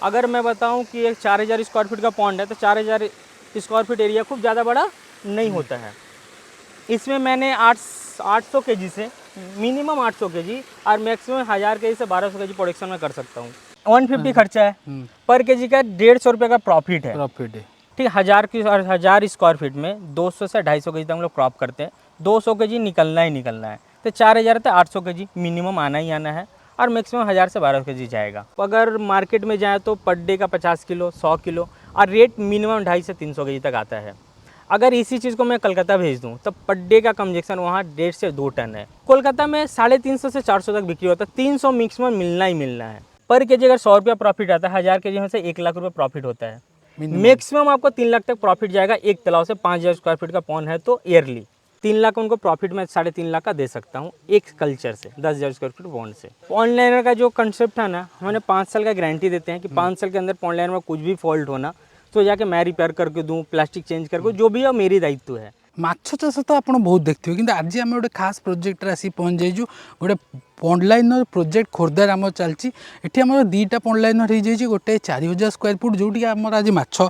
अगर मैं बताऊं कि एक 4000 स्क्वायर फीट का पॉन्ड है तो 4000 स्क्वायर फीट एरिया खूब ज़्यादा बड़ा नहीं होता है। इसमें मैंने 800 केजी से मिनिमम 800 केजी और मैक्सिमम 1000 केजी से 1200 केजी प्रोडक्शन में कर सकता हूँ। 150 खर्चा है, पर केजी का 150 रुपये का प्रॉफिट है। ठीक, 1000 स्क्वायर फीट में 200 से 250 केजी तक हम लोग क्रॉप करते हैं। 200 केजी निकलना ही निकलना है, तो 4000 से 800 केजी मिनिमम आना ही आना है और मैक्सिमम 1000 से 1200 केजी जाएगा। अगर मार्केट में जाए तो पर डे का 50 किलो 100 किलो और रेट मिनिमम 250 से 300 केजी तक आता है। अगर इसी चीज़ को मैं कलकत्ता भेज दूँ तो पर डे का कंजक्शन वहाँ 1.5 से 2 टन है। कोलकाता में 350 से 400 तक बिक्री होता है, 300 मैक्सिमम मिलना ही मिलना है। पर केजी अगर 100 रुपया प्रॉफिट आता है, 1000 केजी में से 1 लाख रुपये प्रॉफिट होता है। मैक्सिमम आपको 3 लाख तक प्रॉफिट जाएगा एक तालाब से। 5000 स्क्वायर फीट का पॉन्ड है तो ईयरली 3 लाख उनको प्रॉफिट में 3.5 लाख का दे सकता हूँ एक कल्चर से, 10,000 स्क्वायर फीट पॉन्ड से। पॉन्ड लाइनर का जो कंसेप्ट है ना, हमें 5 साल का गारंटी देते हैं कि 5 साल के अंदर पॉन्ड लाइनर में कुछ भी फॉल्ट होना तो जाके मैं रिपेयर करके दूँ, प्लास्टिक चेंज करके, जो भी है मेरी दायित्व है। माछ चाष तो आप बहुत देखते हो, कि आज आम गोटे खास प्रोजेक्ट आसी पहुँच जाइए। गोटे पॉन्ड लाइनर प्रोजेक्ट खोर्धार आम चलती। ये आम 2टा पॉन्ड लाइनर हो जाए, गोटे 4000 स्क्वायर फुट जोटी आम आज माछ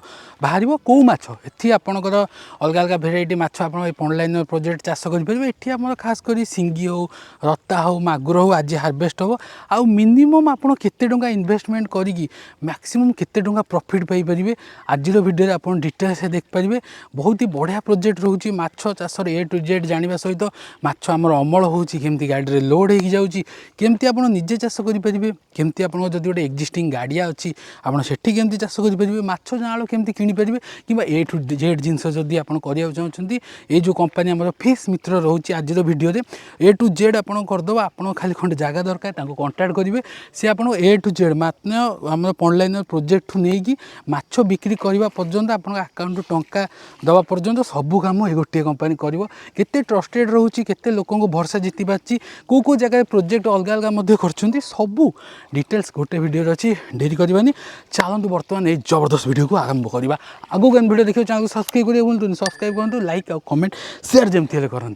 बाहर कौ माछ ये आपंकर अलग अलग भेराइटी माछ आप पॉन्ड लाइनर प्रोजेक्ट चाष करेंगे। ये आम खास कर सिंगी हो, रता हो, मागुर हो आज हार्वेस्ट हो। आउ मिनिमम आप केते टंका इन्वेस्टमेंट करी मैक्सिमम केते टंका प्रॉफिट पाई परिबे आज वीडियो आप डिटेल्स देखिपारे। बहुत ही बढ़िया प्रोजेक्ट रोचे माछ चाषर ए टू जेड जाना सहित माछ आमर अमल होमती गाड़ी में लोड हो जाऊँगी केमती आप निजे चाष करेंगे, केमती आप जब गोटे एक्जिस्टिंग गाड़िया अच्छी आपड़ से चाष करेंगे, माछ जाल केमती किनीपारे कि ए टू जेड जिनस जदि आप चाहते ये जो कंपनी आम फिश मित्र रोचे आज वीडियो ए टू जेड आप करदे। आप खाली खंडे जगह दरकार कंटाक्ट करेंगे, सी आप ए टू जेड मात्र आम पॉन्ड लाइनर प्रोजेक्ट नहीं माछ बिक्री करने पर्यंत आप अकाउंट टंका दवा पर्यंत सबू कम ये गोटे कंपनी कर। केते ट्रस्टेड रोचे, केते लोकों भरोसा जीति पार्टी, कौ जगह प्रोजेक्ट अलग अलग कर सबू डिटेल्स गोटे वीडियो अच्छी। डेरी करवानी, चलतु बर्तमान ये जबरदस्त वीडियो को आरंभ करवा। आगू केन वीडियो देखिए चैनल को सब्सक्राइब करिए बोलते, सब्सक्राइब करूँ, लाइक और कमेंट शेयर जमती हेल्ले करूँ।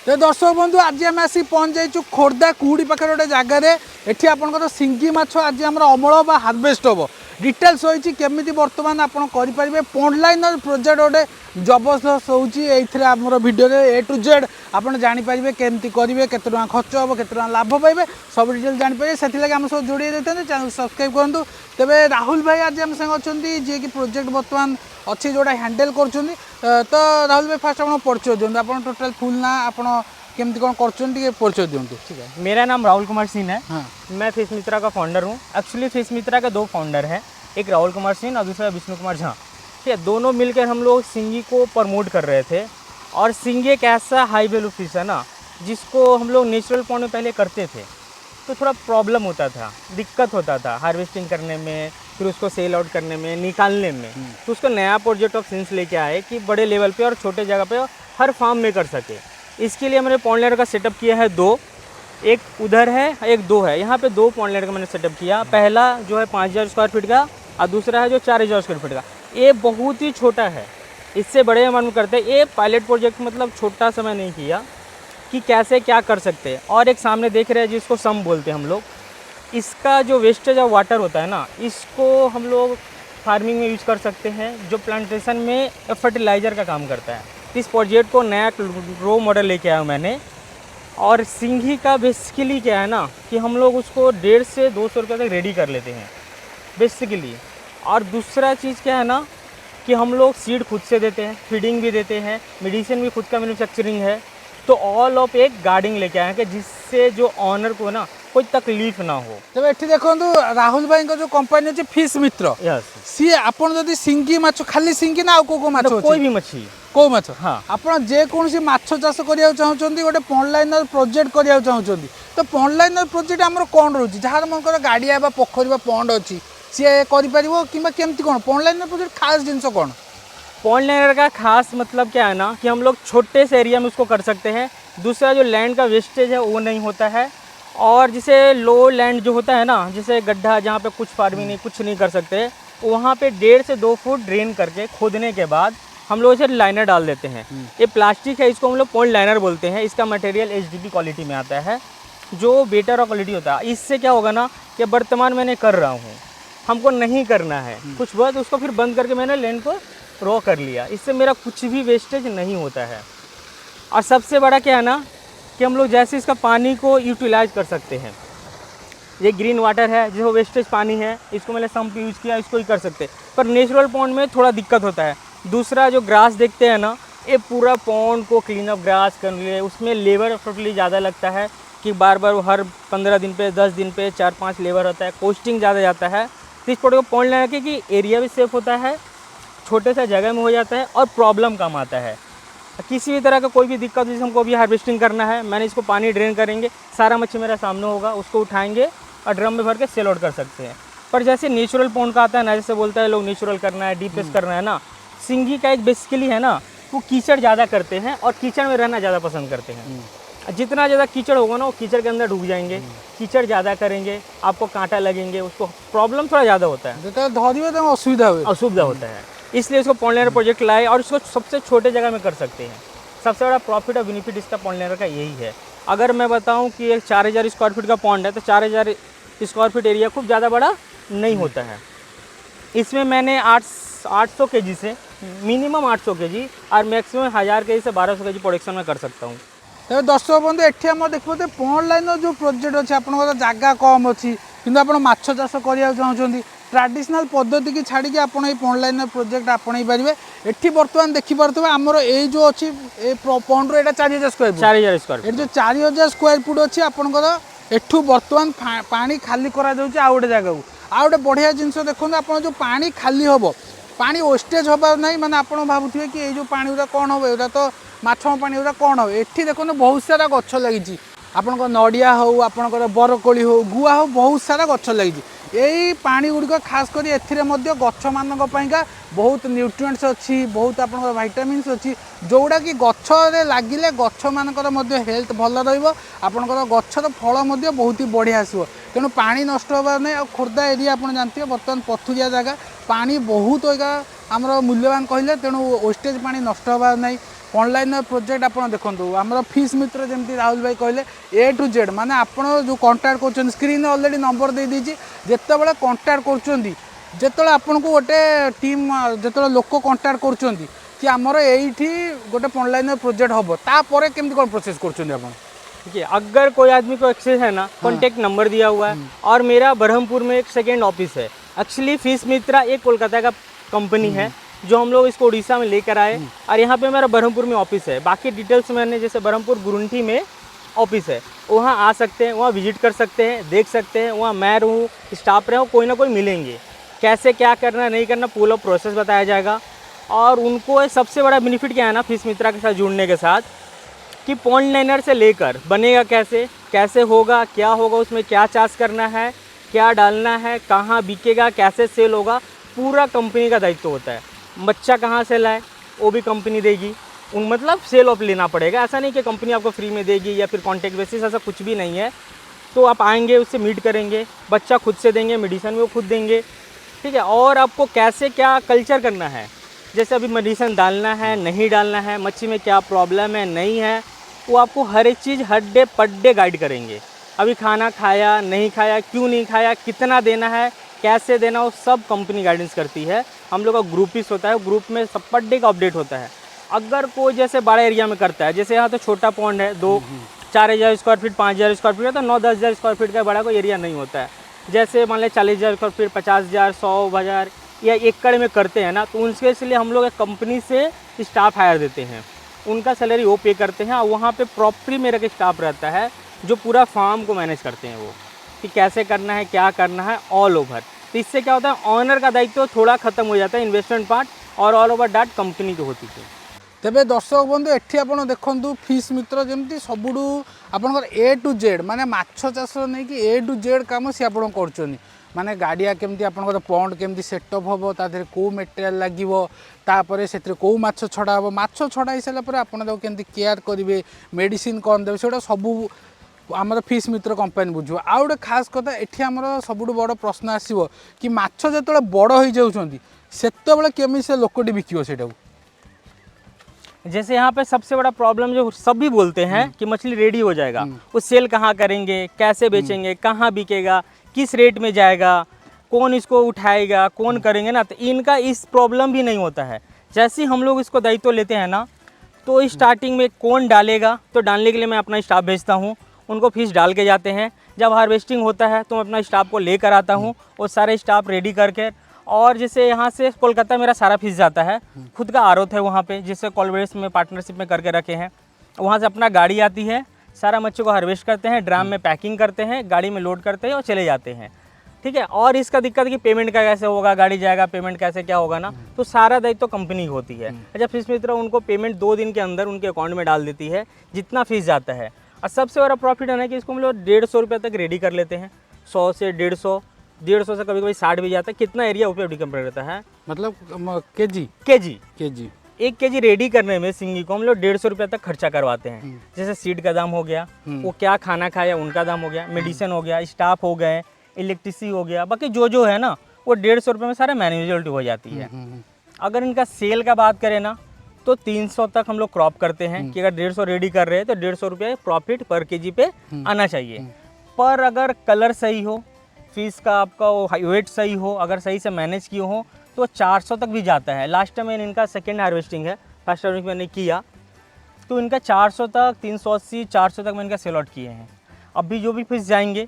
तो दर्शक बंधु आज आम आसी पहुँच जाइए खोर्धा कुहुड़ी पाखे गोटे जगार। ये आपंकर सिंगी माछ आज आम अमल बा हार्वेस्ट हम डिटेल्स होती केमी बर्तमान आप करेंगे। पॉन्ड लाइनर प्रोजेक्ट गोटे जबरदस्त home video A to Z आप जानीपारे केमती करेंगे, केते टଙ୍କା खर्च हम, केते टଙ୍କା लाभ पाइबे, सब डिटेल जानीपारे। से आम सब जोड़ी देते चैनल सब्सक्राइब करूँ। तेरे राहुल भाई आज आम संग अच्छा जी कि प्रोजेक्ट बर्तमान अच्छी जोड़ा हैंडल कर। तो राहुल भाई फास्ट आप परिचय दिखाँ, आप टोटाल फुल ना आप केमती कौन कर परिचय दिखाँ। ठीक है, मेरा नाम राहुल कुमार सिंह है। हाँ, मैं फिश मित्रा का फाउंडर हूँ। एक्चुअली फिश मित्रा के 2 फाउंडर हैं, एक राहुल कुमार सिंह और दूसरा विष्णु कुमार झा। ठीक है, दोनों मिलकर हम लोग सिंगी को प्रमोट कर रहे थे। और सिंगी एक ऐसा हाई वैल्यू फिश है ना, जिसको हम लोग नेचुरल पॉन्ड में पहले करते थे तो थोड़ा प्रॉब्लम होता था, दिक्कत होता था हार्वेस्टिंग करने में, फिर उसको सेल आउट करने में, निकालने में। तो उसको नया प्रोजेक्ट ऑफ सेंस लेके आए कि बड़े लेवल पे और छोटे जगह पे हर फार्म में कर सके। इसके लिए मैंने पॉन्ड लाइनर का सेटअप किया है 2, एक उधर है एक 2 है। यहाँ पे 2 पॉन्ड लाइनर का मैंने सेटअप किया। पहला जो है 5000 स्क्वायर फीट का और दूसरा है जो 4000 स्क्वायर फीट का। ये बहुत ही छोटा है, इससे बड़े हम करते हैं। ये पायलट प्रोजेक्ट मतलब छोटा समय नहीं किया कि कैसे क्या कर सकते हैं। और एक सामने देख रहे हैं जिसको सम बोलते हैं हम लोग, इसका जो वेस्टेज ऑफ वाटर होता है ना, इसको हम लोग फार्मिंग में यूज कर सकते हैं, जो प्लांटेशन में फर्टिलाइज़र का काम करता है। इस प्रोजेक्ट को नया रो मॉडल लेके आया हूँ मैंने। और सिंघी का बेसिकली क्या है ना कि हम लोग उसको 150 से 200 रुपये तक रेडी कर लेते हैं बेसिकली। और दूसरा चीज़ क्या है ना कि हम लोग सीड खुद से देते हैं, फीडिंग भी देते हैं, मेडिसिन भी खुद का मैन्युफैक्चरिंग है। तो ऑल ऑफ एक गार्डिंग लेके आए हैं कि जिससे जो ऑनर को ना कोई तकलीफ ना हो। तब एठी देखो राहुल भाई जो कंपनी अच्छे फिश मित्र यस, सी आपन जदि सिंगी माछ खाली सिंगी ना को माछ तो कोई भी मछली को माछ हाँ आपन जे कोनसी माछ चाष करिया चाहउचंदी गोटे पॉन्ड लाइनर प्रोजेक्ट करिया चाहउचंदी तो पॉन्ड लाइनर प्रोजेक्ट हमर कोन रहउची जहार मनकर गाडिया बा पोखरी बा पॉन्ड अछि सी करि परिबो किबा केमती कोन पॉन्ड लाइनर प्रोजेक्ट खास जिंस कोन? पॉन्ड लाइनर का खास मतलब क्या है ना कि हम लोग छोटे से एरिया में उसको कर सकते हैं। दूसरा जो लैंड का वेस्टेज है वो नहीं होता है। और जिसे लो लैंड जो होता है ना, जैसे गड्ढा जहाँ पे कुछ फार्मिंग नहीं कुछ नहीं कर सकते, वहाँ पे 1.5 से 2 फुट ड्रेन करके खोदने के बाद हम लोग इसे लाइनर डाल देते हैं। ये प्लास्टिक है, इसको हम लोग पॉन्ड लाइनर बोलते हैं। इसका मटेरियल HDP क्वालिटी में आता है जो बेटर और क्वालिटी होता है। इससे क्या होगा ना कि वर्तमान मैंने कर रहा हूँ, हमको नहीं करना है कुछ बहुत, उसको फिर बंद करके मैंने लैंड को रॉ कर लिया। इससे मेरा कुछ भी वेस्टेज नहीं होता है। और सबसे बड़ा क्या है ना कि हम लोग जैसे इसका पानी को यूटिलाइज कर सकते हैं। ये ग्रीन वाटर है जो वेस्टेज पानी है, इसको मैंने सम्प यूज़ किया, इसको ही कर सकते हैं। पर नेचुरल पॉन्ड में थोड़ा दिक्कत होता है। दूसरा जो ग्रास देखते हैं ना, ये पूरा पॉन्ड को क्लीन अप ग्रास कर लिए, उसमें लेबर टोटली ज़्यादा लगता है कि बार बार हर 15 दिन पे 10 दिन पे 4-5 लेबर होता है, कॉस्टिंग ज़्यादा जाता है। तो इस प्रोडक्ट को पॉन्ड लाने के कि एरिया भी सेफ होता है, छोटे से जगह में हो जाता है और प्रॉब्लम कम आता है। किसी भी तरह का कोई भी दिक्कत जैसे हमको अभी हार्वेस्टिंग करना है, मैंने इसको पानी ड्रेन करेंगे, सारा मच्छी मेरा सामने होगा, उसको उठाएंगे और ड्रम में भर के सेल आउट कर सकते हैं। पर जैसे नेचुरल पॉन्ड का आता है ना, जैसे बोलता है लोग नेचुरल करना है, डीपेस्ट करना है ना, सिंगी का एक बेसिकली है ना, वो कीचड़ ज़्यादा करते हैं और कीचड़ में रहना ज़्यादा पसंद करते हैं। जितना ज़्यादा कीचड़ होगा ना वो कीचड़ के अंदर डूब जाएंगे, कीचड़ ज़्यादा करेंगे, आपको कांटा लगेंगे, उसको प्रॉब्लम थोड़ा ज़्यादा होता है, असुविधा होता है। इसलिए इसको पॉन्ड लाइनर प्रोजेक्ट लाए और इसको सबसे छोटे जगह में कर सकते हैं। सबसे बड़ा प्रॉफिट और बेनिफिट इसका पॉन्ड लाइनर का यही है। अगर मैं बताऊं कि एक 4000 स्क्वायर फीट का पॉन्ड है तो 4000 स्क्वायर फीट एरिया खूब ज़्यादा बड़ा नहीं होता है। इसमें मैंने 800 केजी से मिनिमम 800 केजी और मैक्सिमम 1000 केजी से 1200 केजी प्रोडक्शन में कर सकता हूँ। तेज दर्शक बंधु एठी हम देखिए पॉन्ड लाइनर जो प्रोजेक्ट अच्छे आप जगह कम अच्छी कि आप माछ चाष करने चाहते ट्रेडिशनल पद्धति की छाड़ी आप पॉन्ड लाइनर प्रोजेक्ट आपणे पारे। एठी बर्तमान देखिपे आमर ये जो अच्छी पॉन्ड रो 4000 स्क्वायर फुट जो 4000 स्क्वायर फुट अच्छी आपंकर एठू बर्तमान पानी खाली करा आ गोटे जगह आ गए बढ़िया जिनस देखो आप जो पानी खाली हम पानी वेस्टेज हबार ना माने आप भावुए कि जो पानी गुरा कौन हम एटा तो माछ पानी गुरा कौन हम। एठी देखो बहुत सारा गछ लगी आपंकर नड़िया हो आपंकर बरकोली हो गुआ हो बहुत सारा गछ लगी। यही पानी गुड़िक खास कर गछ मानक बहुत न्यूट्रिएंट्स अच्छी बहुत आप विटामिन्स अच्छी जोड़ा कि गछ लगिले गछ मानकर हेल्थ भल रहा गचर फल बहुत ही बढ़िया आसो। तेणु पानी नष्ट होबार नहीं। खोर्धा एरिया आप जानते हैं बर्तमान पथुरिया जगह पानी बहुत आमर मूल्यवान कहले तेणु वेस्टेज पानी नष्ट होबार नहीं। पॉन्ड लाइनर प्रोजेक्ट आप देखो आमर फिश मित्र जमी राहुल भाई कहले A to Z माने आप जो कांटाक्ट कर स्क्रीन ऑलरेडी नंबर दे दीजिए जिते बड़े कांटाक्ट कर आपन को गोटे टीम जो लोक कांटाक्ट कर कि आमर ये गोटे पॉन्ड लाइनर प्रोजेक्ट हम तापर केमती कौन प्रोसेस कर। देखिए अगर कोई आदमी को एक्सेस है ना, कॉन्टेक्ट नंबर दिया हुआ है और मेरा बरहमपुर में एक सेकेंड ऑफिस है। एक्चुअली फिश मित्रा एक कोलकाता का कंपनी है जो हम लोग इसको उड़ीसा में लेकर आए और यहाँ पे मेरा बरहमपुर में ऑफिस है। बाकी डिटेल्स मैंने जैसे बरहमपुर गुरुंठी में ऑफिस है, वहाँ आ सकते हैं, वहाँ विजिट कर सकते हैं, देख सकते हैं। वहाँ मैं रहूँ स्टाफ रहे कोई ना कोई मिलेंगे, कैसे क्या करना नहीं करना पूरा प्रोसेस बताया जाएगा। और उनको सबसे बड़ा बेनिफिट क्या है ना फिश मित्रा के साथ जुड़ने के साथ कि पॉन्ड लाइनर से लेकर बनेगा कैसे कैसे होगा क्या होगा, उसमें क्या चार्ज करना है, क्या डालना है, कहाँ बिकेगा, कैसे सेल होगा, पूरा कंपनी का दायित्व होता है। बच्चा कहाँ से लाए वो भी कंपनी देगी, मतलब सेल ऑफ लेना पड़ेगा। ऐसा नहीं कि कंपनी आपको फ्री में देगी या फिर कॉन्ट्रैक्ट बेसिस, ऐसा कुछ भी नहीं है। तो आप आएंगे उससे मीट करेंगे, बच्चा खुद से देंगे, मेडिसिन भी वो खुद देंगे, ठीक है। और आपको कैसे क्या कल्चर करना है, जैसे अभी मेडिसिन डालना है नहीं डालना है, मच्छी में क्या प्रॉब्लम है नहीं है, वो आपको हर एक चीज़ हर डे पर डे गाइड करेंगे। अभी खाना खाया नहीं खाया, क्यों नहीं खाया, कितना देना है, कैसे देना, वो सब कंपनी गाइडेंस करती है। हम लोग का ग्रुपिस होता है, ग्रुप में सब पर डे का अपडेट होता है। अगर कोई जैसे बड़ा एरिया में करता है, जैसे यहाँ तो छोटा पॉन्ड है, 2 4,000 स्क्वायर फीट 5,000 स्क्वायर फीट है तो 9-10,000 स्क्वायर फीट का बड़ा कोई एरिया नहीं होता है। जैसे मान लें 40,000 स्क्वायर फीट 50,000 100,000 या एकड़ में करते हैं ना, तो उनके इसलिए हम लोग एक कंपनी से स्टाफ हायर देते हैं, उनका सैलरी वो पे करते हैं और वहाँ पे प्रॉपरली मेरा एक स्टाफ रहता है जो पूरा फार्म को मैनेज करते हैं, वो कि कैसे करना है क्या करना है ऑल ओवर। तो इससे क्या होता है, ऑनर का दायित्व तो थोड़ा खत्म हो जाता है, इन्वेस्टमेंट पार्ट और ऑल ओवर डाट कंपनी की होती है। तेबे दर्शक बंधु एठी आपण देखंतु फिश मित्र जेमती सबुडू आपनकर ए टू जेड माने माछ चाष नहीं कि ए टू जेड काम सी आपण करछनी, माने गाड़िया केमती आपनकर पॉन्ड केमती सेटअप हबो, ता देहरे को मटेरियल लागिवो, तापरे सेतिर को माछ छडा हबो, माछ छडा हिसाला परे आपण दो केमती केयर करिवे, मेडिसिन कोन देबे, सेटा सबु आमर फिश मित्र कंपनी बुझो। आ गोटे खास कथा एठी आमर सबुठु बड़ प्रश्न आसीबो कि माछ जेतले बड़ होई जाउछंती सेतेबेले केमि से लोकटी बिकियो सेटाऊ। जैसे यहाँ पे सबसे बड़ा प्रॉब्लम जो सभी बोलते हैं कि मछली रेडी हो जाएगा, वो सेल कहाँ करेंगे, कैसे बेचेंगे, कहाँ बिकेगा, किस रेट में जाएगा, कौन इसको उठाएगा, कौन करेंगे ना, तो इनका इस प्रॉब्लम भी नहीं होता है। जैसे ही हम लोग इसको दायित्व लेते हैं ना, तो स्टार्टिंग में कौन डालेगा, तो डालने के लिए मैं अपना स्टाफ भेजता हूँ, उनको फिश डाल के जाते हैं। जब हार्वेस्टिंग होता है तो मैं अपना स्टाफ को लेकर आता हूँ, वो सारे स्टाफ रेडी करके, और जैसे यहाँ से कोलकाता मेरा सारा फिश जाता है, खुद का आरोत है वहाँ पे, जिससे कोलब्रेस में पार्टनरशिप में करके रखे हैं। वहाँ से अपना गाड़ी आती है, सारा मच्छी को हार्वेस्ट करते हैं, ड्राम में पैकिंग करते हैं, गाड़ी में लोड करते हैं और चले जाते हैं। ठीक है। और इसका दिक्कत कि पेमेंट का कैसे होगा, गाड़ी जाएगा पेमेंट कैसे क्या होगा ना, तो सारा दायित्व तो कंपनी होती है। अच्छा, फिश मित्र उनको पेमेंट 2 दिन के अंदर उनके अकाउंट में डाल देती है जितना फीस जाता है। और सबसे बड़ा प्रॉफिट है ना कि इसको हम लोग 150 रुपये तक रेडी कर लेते हैं, 100 से 150 से कभी कभी 60 भी जाता है। कितना एरिया ऊपर डिपेंड रहता है, मतलब केजी 1 केजी रेडी करने में सिंगी को हम लोग 150 रुपये तक खर्चा करवाते हैं। जैसे सीड का दाम हो गया, वो क्या खाना खाया उनका दाम हो गया, मेडिसिन हो गया, स्टाफ हो गए, इलेक्ट्रिसिटी हो गया, बाकी जो है ना वो 150 रुपये में सारा मैनेजेबिलिटी हो जाती है। अगर इनका सेल का बात करें ना तो 300 तक हम लोग क्रॉप करते हैं कि अगर 150 रेडी कर रहे हैं तो 150 रुपये प्रॉफिट पर केजी पे आना चाहिए। पर अगर कलर सही हो, फिश का आपका वो वेट सही हो, अगर सही से मैनेज किए हो तो 400 तक भी जाता है। लास्ट टाइम मैंने इनका सेकेंड हार्वेस्टिंग है, फर्स्ट हार्वेस्टिंग मैंने किया तो इनका 400 तक 380 400 तक मैंने इनका सेल आउट किए हैं। अभी जो भी फिश जाएंगे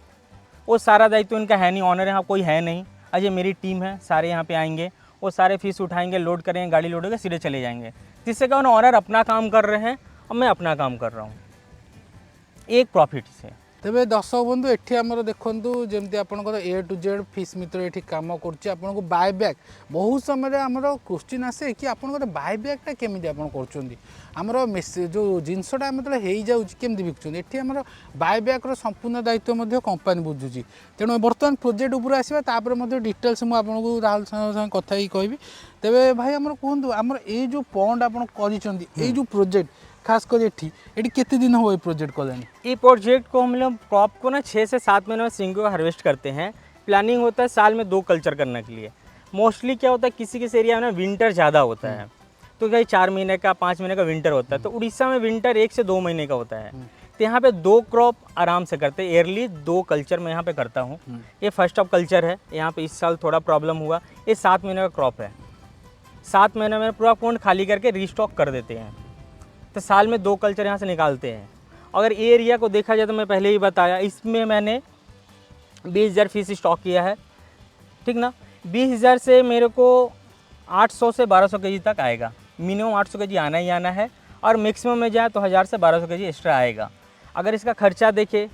वो सारा दायित्व इनका है नहीं, ऑनर यहाँ कोई है नहीं, अजय मेरी टीम है, सारे यहाँ पे आएंगे, वो सारे फिश उठाएंगे, लोड करेंगे, गाड़ी लोड होकर सीधे चले जाएंगे। जिससे क्या ऑनर अपना काम कर रहे हैं और मैं अपना काम कर रहा हूँ, एक प्रॉफिट से। तेबे दर्शक बंधु एठी आमर देखंतु जेमती आपनकर ए टू जेड फिश मित्र एठी काम करछि। आपनको बाय बैक बहुत समय रे हमर क्वेश्चन आसे कि आपनकर बाय बैकटा केमिति आपन करछोंदी, हमर मेसेज जो जिंसटा मतलब हेई जाउछि केमिति बिकछोंदी। एठी हमर बाय बैक रो संपूर्ण दायित्व मध्ये कंपनी बुझुछि। तेणु वर्तमान प्रोजेक्ट ऊपर आसीबा तापर मध्ये डिटेल्स मु आपनको राहुल संग कथा ही कहबी। तेबे भाई हमर कहंतु हमर ए जो पॉन्ड आपन करिछोंदी, ए जो प्रोजेक्ट खास कर एठी कितने दिन हो प्रोजेक्ट कलानी? ये प्रोजेक्ट को हम लोग क्रॉप को ना 6 से 7 महीने में सिंगो को हार्वेस्ट करते हैं। प्लानिंग होता है साल में 2 कल्चर करने के लिए। मोस्टली क्या होता है किसी किसी एरिया में विंटर ज़्यादा होता है, तो कहीं 4 महीने का 5 महीने का विंटर होता है, तो उड़ीसा में विंटर 1 से 2 महीने का होता है। तो यहाँ पे 2 क्रॉप आराम से करते हैं, ईयरली 2 कल्चर मैं यहाँ पे करता हूँ। ये फर्स्ट ऑफ कल्चर है, यहाँ पे इस साल थोड़ा प्रॉब्लम हुआ। ये 7 महीने का क्रॉप है, 7 महीने में पूरा पॉन्ड खाली करके रीस्टॉक कर देते हैं। तो साल में 2 कल्चर यहाँ से निकालते हैं। अगर ये एरिया को देखा जाए तो मैं पहले ही बताया, इसमें मैंने 20,000 फीस स्टॉक किया है, ठीक ना। 20,000 से मेरे को 800 से 1200 केजी तक आएगा, मिनिमम 800 केजी आना ही आना है, और मैक्सिमम में जाए तो 1000 से 1200 केजी एक्स्ट्रा आएगा। अगर इसका खर्चा देखें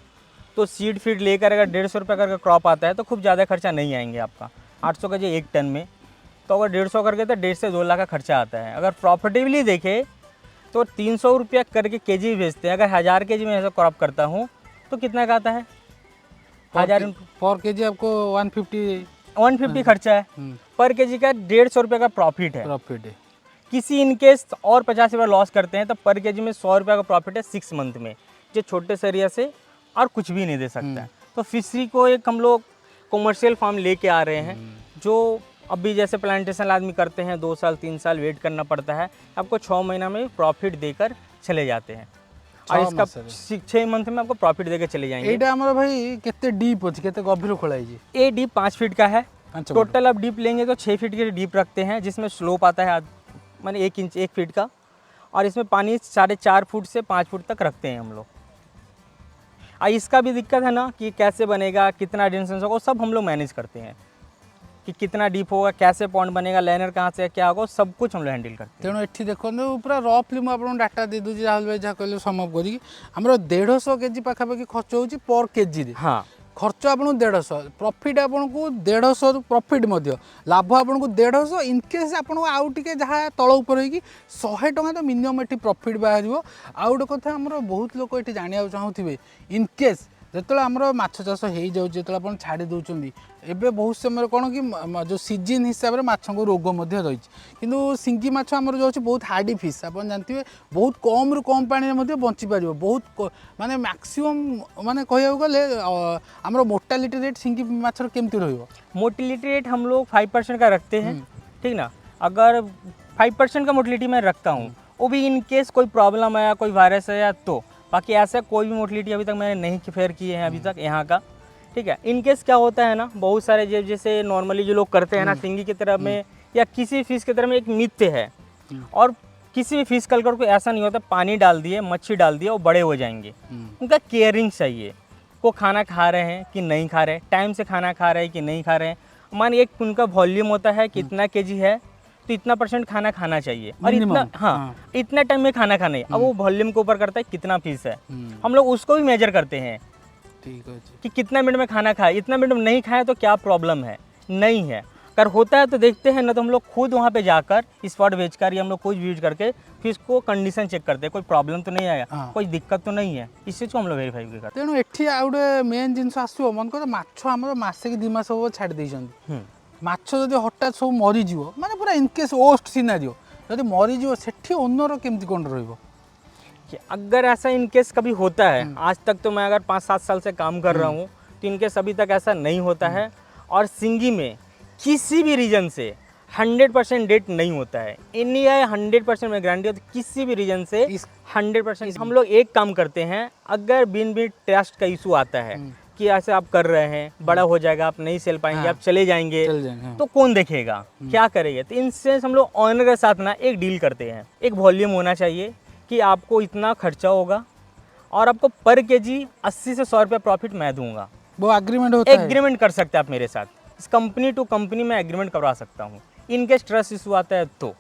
तो सीड फीड लेकर अगर 150 रुपये करके क्रॉप आता है तो खूब ज़्यादा खर्चा नहीं आएंगे आपका। 800 केजी 1 टन में, तो अगर 150 करके तो 1.5 से 2 लाख का खर्चा आता है। अगर प्रॉफिटेबली देखें तो 300 रुपया करके केजी बेचते हैं। अगर 1000 केजी में ऐसा क्रॉप करता हूँ तो कितना का आता है? 1000 पर केजी आपको 150 खर्चा है, पर केजी का 150 रुपये का प्रॉफिट है। किसी इनकेस और 50 रुपये लॉस करते हैं तो पर केजी में 100 रुपये का प्रॉफिट है 6 मंथ में, जो छोटे से एरिया से और कुछ भी नहीं दे सकता है। तो फिशरी को एक हम लोग कॉमर्शियल फार्म लेके आ रहे हैं, जो अभी जैसे प्लांटेशन आदमी करते हैं 2 साल 3 साल वेट करना पड़ता है, आपको 6 महीना में प्रॉफिट देकर चले जाते हैं, और इसका 6 मंथ में आपको प्रॉफिट देकर चले जाएंगे। एटा हमर भाई कितने डीप अछि, कितने गभीर खोलाई जी? ये डीप 5 फीट का है। टोटल आप डीप लेंगे तो 6 फीट के डीप रखते हैं, जिसमें स्लोप आता है माने 1 इंच 1 फीट का, और इसमें पानी 4.5 फुट से 5 फुट तक रखते हैं हम लोग। और इसका भी दिक्कत है ना कि कैसे बनेगा, कितना डिस्टेंस होगा, वो सब हम लोग मैनेज करते हैं कि कितना डीप होगा, कैसे पॉन्ड बनेगा, लाइनर कहाँ से क्या होगा, सब कुछ हम लोग हैंडल करते हैं। तेणु एठी देखो पूरा रफली मुझे आपको डाटा दे दूँ राहुल भाई जहाँ कहले समअप करी आमर 150 केजी पाखापाखि खर्च होची पर केजी रे। हाँ खर्च आपको 150, प्रॉफिट आपको 150 प्रॉफिट मध्य लाभ आपको 150 इनकेस आपको आउ टे जहाँ तल उपर हो 100 टଙ୍କା तो मिनिमम ये प्रॉफिट बाहर। आउ गोटे कथा आमर बहुत लोग ये जाना चाहूे इनकेस जो आमर माछ चाष हो जाए जो आप छाड़ी दौरान एवं बहुत समय कौन कि जो सीजन हिसाब से माछ को रोग रही कि सिंगी माछ आमर जो बहुत हार्डी फिश आप जानते हैं बहुत कम रु कम पानी में बंची पार बहुत माने मैक्सिमम माने कह गले आमर मोर्टालिटी रेट सिंगी माछर केमती रहिबो? मोटिलिटी रेट हम लोग 5% का रखते हैं, ठीक ना। अगर 5% का मोटिलिटी मैं रखता हूँ, वो भी इन केस कोई प्रॉब्लम आया, कोई वायरस आया तो, बाकी ऐसा कोई भी मोटिलिटी अभी तक मैंने नहीं फेयर किए हैं अभी तक यहाँ का, ठीक है। इन केस क्या होता है ना, बहुत सारे जैसे नॉर्मली जो लोग करते हैं ना सिंगी की तरह में या किसी फिश की तरह में एक मिथ्य है, और किसी भी फिश कल्चर को ऐसा नहीं होता पानी डाल दिए, मच्छी डाल दिए, वो बड़े हो जाएंगे। उनका केयरिंग चाहिए, वो खाना खा रहे हैं कि नहीं खा रहे, टाइम से खाना खा रहे हैं कि नहीं खा रहे हैं। मान एक उनका वॉल्यूम होता है कि इतना केजी है तो इतना % खाना खाना चाहिए, और इतना इतना टाइम में खाना खाना है। अब वो वॉल्यूम के ऊपर करता है कितना पीस है, हम लोग उसको भी मेजर करते हैं कि कितना मिनट में खाना खाए, इतना मिनट में नहीं खाए तो क्या प्रॉब्लम है, नहीं है। अगर होता है तो देखते हैं, ना तो हम लोग खुद वहाँ पे जाकर स्पॉट बेचकर या हम लोग कुछ यूज करके फिर इसको कंडीशन चेक करते हैं, कोई प्रॉब्लम तो नहीं आया, कोई दिक्कत तो नहीं है, इस चीज़ को हम लोग वेरीफाई करते हैं। तेणु एठी आ गोटे मेन जिनस आसो मन कर माछ आमर मासे कि 2 मास हम छाड़ी देइछन्ती माछ जदि हठात सब मरीज माने पूरा इनकेस ओस्ट सिनारियो जदि मरीज सेठी ओनर केमती कोन रहइबो? कि अगर ऐसा इनकेस कभी होता है, आज तक तो मैं अगर 5-7 साल से काम कर रहा हूँ तो इनकेस अभी तक ऐसा नहीं होता है। और सिंगी में किसी भी रीजन से 100% डेट नहीं होता है, इंडिया 100% में गारंटी होती है, किसी भी रीजन से 100%। हम लोग एक काम करते हैं, अगर बिन ट्रस्ट का इशू आता है कि ऐसे आप कर रहे हैं, बड़ा हो जाएगा, आप नहीं सेल पाएंगे, आप चले जाएंगे, तो कौन देखेगा, क्या करेंगे? तो इनसे हम लोग ऑनर के साथ ना एक डील करते हैं, एक वॉल्यूम होना चाहिए कि आपको इतना खर्चा होगा और आपको पर केजी 80 से 100 रुपये प्रॉफिट मैं दूंगा। वो एग्रीमेंट होता है, एग्रीमेंट कर सकते हैं आप मेरे साथ, इस कंपनी टू कंपनी में एग्रीमेंट करवा सकता हूँ इनकेस ट्रस्ट इशू आता है तो।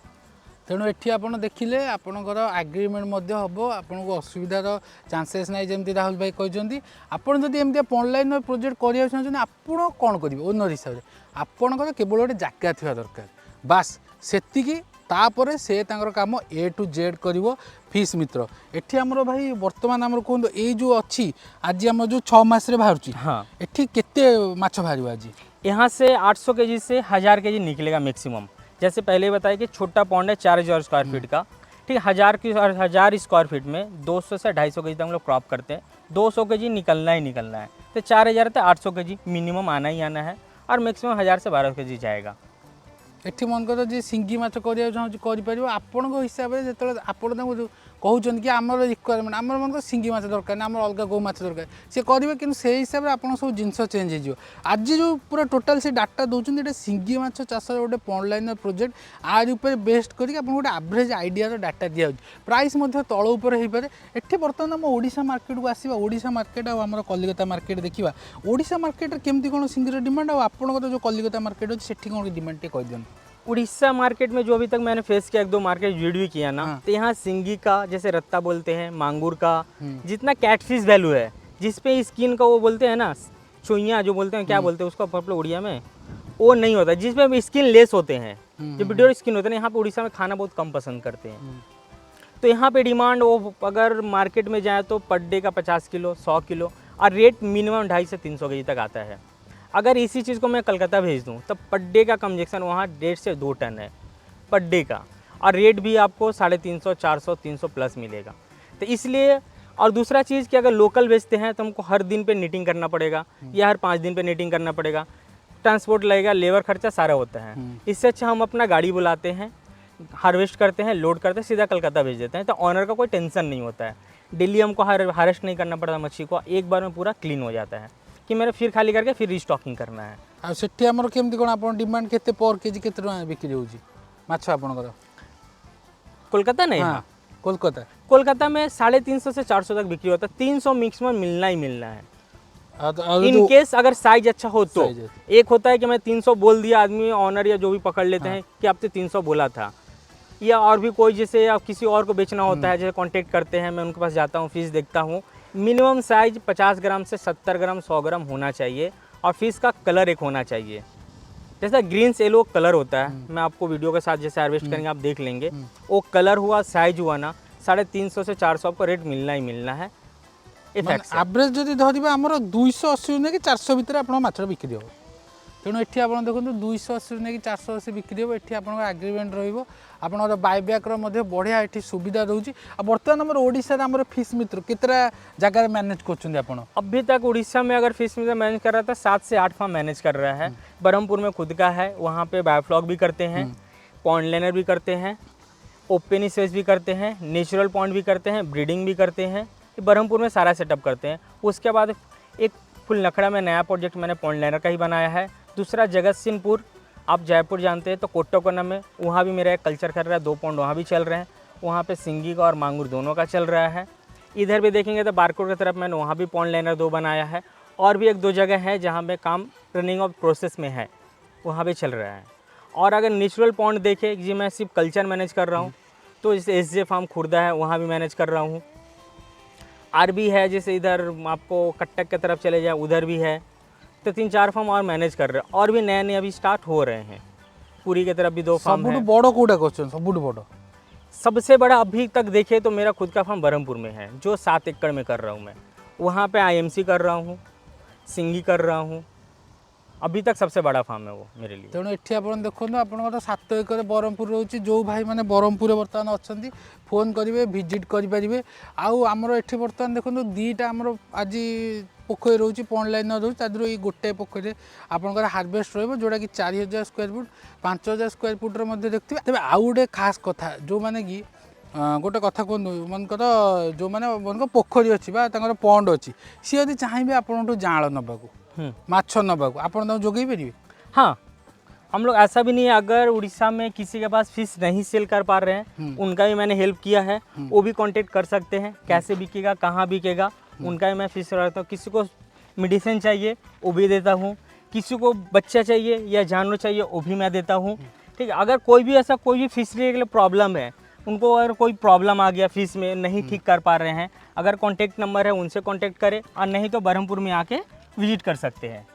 तेणु एठी आपन देखिले आपनकर एग्रीमेंट मध्य हबो, आपनको असुविधार चांसेस नाही जेमती राहुल भाई कहते। आपन जदि एमती ऑनलाइन प्रोजेक्ट करिया चाहछन आपन कोन करिवे ओनर हिसाब से आपनकर केवल गोटे जागा थिया दरकार, बास सेतिकी तापर से तांकर काम ए टू जेड करिवो फिश मित्र। एठी हमर भाई वर्तमान हमर कोन ए जो अछि आज हमर जो 6 मास रे बाहरची, हाँ एठी केते माछ बाहरिबो आज? यहाँ से 800 केजी से 1000 केजी निकलेगा मैक्सिमम। जैसे पहले बताया कि छोटा पॉन्ड है 4000 स्क्वायर फीट का, ठीक है। 1000 स्क्वायर फीट में 200 से 250 केजी तक हम लोग क्रॉप करते हैं, 200 केजी निकलना ही निकलना है। तो 4000 से 800 केजी मिनिमम आना ही आना है, और मैक्सिमम 1000 से 1200 केजी जाएगा। एठी मन कर जी सिंगी माछ करिया चाहूँ करिपारिबो आपनको हिसाब से जेतले आपण तांको कहउछन कि आमर रिक्वायरमेंट आमर मन को सिंगी माछ दरकार ना आमर अलग गो माछ दरकार से करिवे, किंतु से हिसाब से आपण सब जिंस चेंज हो जिवो। आज जो पूरा टोटल से डाटा दउछन एटा सिंगी माछ चाष गोटे ऑनलाइन प्रोजेक्ट आर ऊपर बेस्ड करी आपण गोटे एवरेज आइडिया रो डाटा दिया प्राइस मध्य तळ ऊपर हे पारे। एठी बर्तमान हम ओडिशा मार्केट को आसीबा, ओडिशा मार्केट आ हमर कलिकता मार्केट देखिबा, ओडिशा मार्केट केमती कोन सिंगी डिमांड आ आपण जो कलिकता मार्केट अछि सेठी कोन डिमांड टे कह दियन। उड़ीसा मार्केट में जो अभी तक मैंने फेस किया, 1-2 मार्केट विजिट भी किया ना, तो यहाँ सिंगी का जैसे रत्ता बोलते हैं, मांगूर का जितना कैटफिश वैल्यू है, जिसपे स्किन का वो बोलते हैं ना चुइयाँ जो बोलते हैं, क्या बोलते हैं उसको पर्पल उड़िया में, वो नहीं होता, जिसपे स्किन लेस होते हैं, जो वीडियो स्किन होते हैं, यहाँ पे उड़ीसा में खाना बहुत कम पसंद करते हैं। तो यहाँ पे डिमांड वो अगर मार्केट में जाए तो पर डे का 50 किलो 100 किलो, और रेट मिनिमम 250 से 300 केजी तक आता है। अगर इसी चीज़ को मैं कलकत्ता भेज दूँ तब पर डे का कंजक्शन वहाँ 1.5 से 2 टन है पर डे का, और रेट भी आपको 350, 400, 300 प्लस मिलेगा। तो इसलिए, और दूसरा चीज़ कि अगर लोकल बेचते हैं तो हमको हर दिन पे नीटिंग करना पड़ेगा या हर 5 दिन पे नीटिंग करना पड़ेगा, ट्रांसपोर्ट लगेगा, लेबर खर्चा सारा होता है। इससे अच्छा हम अपना गाड़ी बुलाते हैं, हार्वेस्ट करते हैं, लोड करते हैं, सीधा कलकत्ता भेज देते हैं, तो ऑनर का कोई टेंशन नहीं होता है। डेली हमको हार्वेस्ट नहीं करना पड़ता, मच्छी को एक बार में पूरा क्लीन हो जाता है कि मेरे फिर खाली करके फिर रिस्टॉकिंग करना है। आ सेठी हमर केमती कोन आपन डिमांड केते पर केजी केते टका बिक्री होउची माछ आपनकर कोलकाता नहीं? हाँ कोलकाता कोलकाता में 350 से 400 तक बिक्री होता है, 300 मैक्सिमम मिलना ही मिलना है। इन केस अगर साइज अच्छा हो तो एक होता है कि मैं 300 बोल दिया, आदमी ऑनर या जो भी पकड़ लेते हैं कि आपने 300 बोला था, या और भी कोई जैसे आप किसी और को बेचना होता है, जैसे कांटेक्ट करते हैं, मैं उनके पास जाता हूँ, फिश देखता हूँ। मिनिमम साइज 50 ग्राम से 70 ग्राम 100 ग्राम होना चाहिए, और फिश का कलर एक होना चाहिए। जैसा ग्रीन येलो कलर होता है, मैं आपको वीडियो के साथ जैसे हार्वेस्ट करेंगे आप देख लेंगे, वो कलर हुआ, साइज हुआ ना, 350 से 400 आपको रेट मिलना ही मिलना है। एवरेज जदि धरिबा हमर 280 ने कि 400 भितर आपण माछ बिक्री हो। तेणु एठी आपण देखो 280 ने कि 480 बिक्री हो। एठी आपण एग्रीमेंट रहिबो, आपण बायबैक रो मध्ये बढ़िया एठी सुविधा रहउची। आ वर्तमान हमर ओडिसा रे हमर फिश मित्र कितरा जगह रे मैनेज करछुंदी आपण? अभी तक उड़ीसा में अगर फिश मित्र मैनेज कर रहा था 7 से 8 फार्म मैनेज कर रहा है। बरहमपुर में खुद का है, वहाँ पे बायोफ्लॉक भी करते हैं, पॉन्ड लेनर भी करते हैं, ओपन स्पेस भी करते हैं, नेचुरल पॉन्ड भी करते हैं, ब्रीडिंग भी करते हैं। बरहमपुर में सारा सेटअप करते हैं। उसके बाद एक फुल नखड़ा में नया प्रोजेक्ट मैंने पॉन्ड लाइनर का ही बनाया है। दूसरा जगत सिंहपुर, आप जयपुर जानते हैं तो कोट्टोकोना में, वहाँ भी मेरा एक कल्चर कर रहा है, 2 पॉन्ड वहाँ भी चल रहे हैं। वहाँ पे सिंगी का और मांगुर दोनों का चल रहा है। इधर भी देखेंगे तो बारकोट की तरफ मैंने वहाँ भी पॉन्ड लाइनर 2 बनाया है। और भी 1-2 जगह है जहाँ पे काम रनिंग ऑफ प्रोसेस में है, वहाँ भी चल रहा है। और अगर नेचुरल पॉन्ड देखें जी, मैं सिर्फ कल्चर मैनेज कर रहा हूँ, तो जैसे SJ फार्म खुर्दा है, वहाँ भी मैनेज कर रहा हूँ। RB है, जैसे इधर आपको कट्टक की तरफ चले जाए उधर भी है। तो 3-4 फार्म और मैनेज कर रहे हैं, और भी नए नए अभी स्टार्ट हो रहे हैं। पूरी की तरफ भी 2 फार्म है। बड़ो कोडा क्वेश्चन सबुठ बड़ो सबसे बड़ा अभी तक देखे तो मेरा खुद का फार्म बरहमपुर में है, जो 7 एकड़ में कर रहा हूँ मैं। वहाँ पे IMC कर रहा हूँ, सिंगी कर रहा हूँ। अभी तक सबसे बड़ा फार्म है वो मेरे लिए। तेणु एठी आपण देखो आपन 7 एकड़ बरहमपुर रोची, जो भाई मैंने बरहमपुर बर्तमान अच्छा फोन करेंगे, भिजिट करेंगे। आमर एठी बर्तमान देखो 2टा आमर आज पोखरी रोची, पॉन्ड लाइनर रोची, तादर ये गोटे पोखरी आपंकर हार्वेस्ट रही जोटा कि 4000 स्क्वायर फुट 5000 स्क्वायर फुट्रे देखते। तेज आउ गोटे खास कथा जो मैंने कि गोटे कथा कहूँ, मनकर जो मैंने मन पोखरी अच्छी पॉन्ड अच्छी, सी यदि चाहिए आपन जाँल नवाक माछ नवाक, आप जोगे पारे? हाँ, हम लोग ऐसा भी नहीं है, अगर उड़ीसा में किसी के पास फिश नहीं सेल कर पा रहे हैं, उनका भी मैंने हेल्प किया है। वो भी कांटेक्ट कर सकते हैं, कैसे बिकेगा, कहाँ बिकेगा, उनका भी मैं फिश रखता हूँ। किसी को मेडिसिन चाहिए वो भी देता हूँ, किसी को बच्चा चाहिए या जानवर चाहिए वो भी मैं देता हूँ। ठीक है, अगर कोई भी ऐसा कोई भी फिशरी के लिए प्रॉब्लम है, उनको अगर कोई प्रॉब्लम आ गया फिश में, नहीं ठीक कर पा रहे हैं, अगर कॉन्टेक्ट नंबर है उनसे कॉन्टेक्ट करें, और नहीं तो बरहमपुर में आके विजिट कर सकते हैं।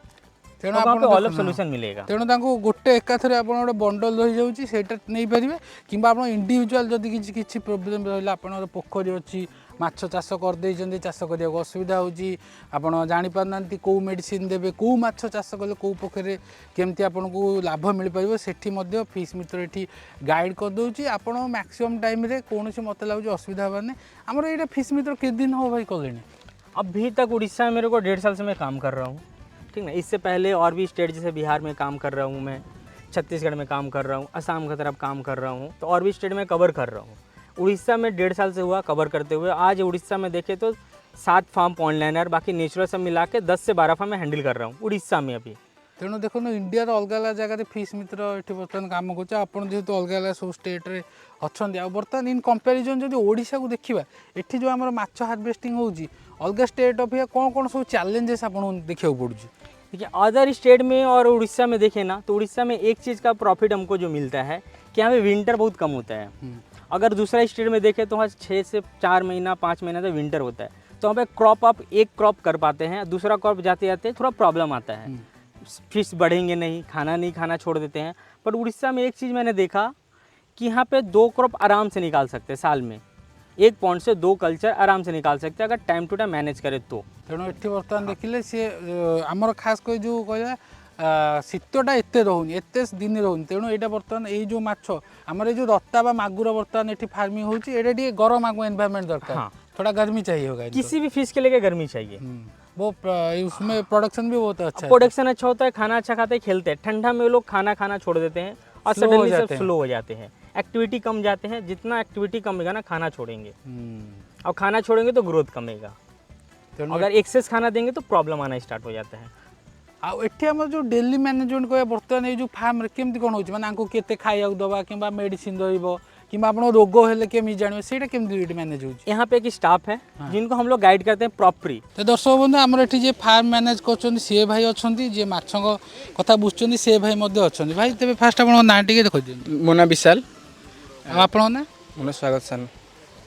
तेणु आपको ऑल ऑफ सॉल्यूशन मिलेगा। तेणु गोटे एकाथरे आप गोटे बंडल रही जाऊँगी सेटा नहीं पारे, कि आप इंडिविजुअल जदि किसी प्रोब्लेम रहा, आप पोखरी अच्छी माछ चाष कर चाष करने असुविधा होची, आपन जानी पारना कौ मेडिसिन देबे, कौ माछ चाष कले कौ पोखरी केमती आपको लाभ मिल पार, सेठी मध्य फिश मित्र एठी गाइड कर दउची। आपन मैक्सिमम टाइम रे कोनोसी मते लागुची असुविधा होबार नै। हमर एटा फिश मित्र के दिन हो भाई कलेनी? अभी तक उड़ीसा में मेरे को 1.5 साल से मैं काम कर रहा हूँ। ठीक ना, इससे पहले और भी स्टेट जैसे बिहार में काम कर रहा हूँ मैं, छत्तीसगढ़ में काम कर रहा हूँ, असम की तरफ काम कर रहा हूँ, तो और भी स्टेट में कवर कर रहा हूँ। उड़ीसा में 1.5 साल से हुआ कवर करते हुए। आज उड़ीसा में देखे तो 7 फार्म पॉन्ड लाइनर, बाकी नेचुरल सब मिला के 10 से 12 फार्म मैं हैंडल कर रहा हूँ उड़ीसा में अभी। तेणु देखो इंडिया अलग अलग जगह फिश मित्र ये बर्तमान कम कर जेहतु अलग अलग सब स्टेट्रे अच्छा। बर्तमान इन कंपेरिजन जो ओडिशा को देखा, ये जो आम माछ हार्वेस्टिंग होगी अलग स्टेट अपेक्षा कौन कौन सब चैलेंजेस आपको देखा पड़ू? देखिए, अदर स्टेट में और उड़ीसा में देखें ना, तो उड़ीसा में एक चीज़ का प्रॉफिट हमको जो मिलता है कि यहाँ पे विंटर बहुत कम होता है। अगर दूसरा स्टेट में देखें तो वहाँ 6 से 4 महीना 5 महीना तो विंटर होता है, तो वहाँ पे क्रॉप आप एक क्रॉप कर पाते हैं, दूसरा क्रॉप जाते जाते थोड़ा प्रॉब्लम आता है, फिश बढ़ेंगे नहीं, खाना छोड़ देते हैं। पर उड़ीसा में एक चीज़ मैंने देखा कि यहाँ पे 2 क्रॉप आराम से निकाल सकते हैं साल में, 1 पॉन्ड से 2 कल्चर आराम से निकाल सकते हैं अगर टाइम टू टाइम मैनेज करे तो। तेणु ये बर्तमान देखिले सी आमर खास कर जो कह शीतटा एत रोनी एत दिन रोनी, तेणु यहाँ बर्तमान ये जो माछ आमर जो रत्ता बा मागुर बर्तमान ये फार्मिंग होती गरम आगु एनवायरनमेंट दरकार। हाँ, थोड़ा गर्मी चाहिए होगा, किसी भी फिश के लिए गर्मी चाहिए। वो उसमें प्रोडक्शन भी बहुत अच्छा है, प्रोडक्शन अच्छा होता है, खाना अच्छा खाते हैं, खेलते हैं। ठंडा में लोग खाना छोड़ देते हैं और सडनली सब स्लो हो जाते हैं, एक्टिविटी कम जाते हैं। जितना एक्टिविटी कमेगा ना, खाना छोड़ेंगे, और खाना छोड़ेंगे तो ग्रोथ कमेगा। अगर एक्सेस खाना देंगे तो प्रॉब्लम आना स्टार्ट हो जाता है। आठ आम जो डेली मैनेजमेंट कह बर्तमान ये जो फार्म केमती कौन हो, मैंने केते खाया दवा कि मेडिसिन रही कि आपण रोग हेले केमी जानिबे सेटा केमि मैनेज होउची यहाँ पे एक स्टाफ है जिनको हम लोग गाइड करते हैं प्रॉपरली। तो दर्शक बंधु आमर एठी जे फार्म मैनेज करछन से भाई अछंती जे माछक कथा बुझछन से भाई मध्ये अछंती भाई तेबे फास्ट आपण ना टिके देखै दियौ। मोना विशाल आपण ना मोना स्वागत सन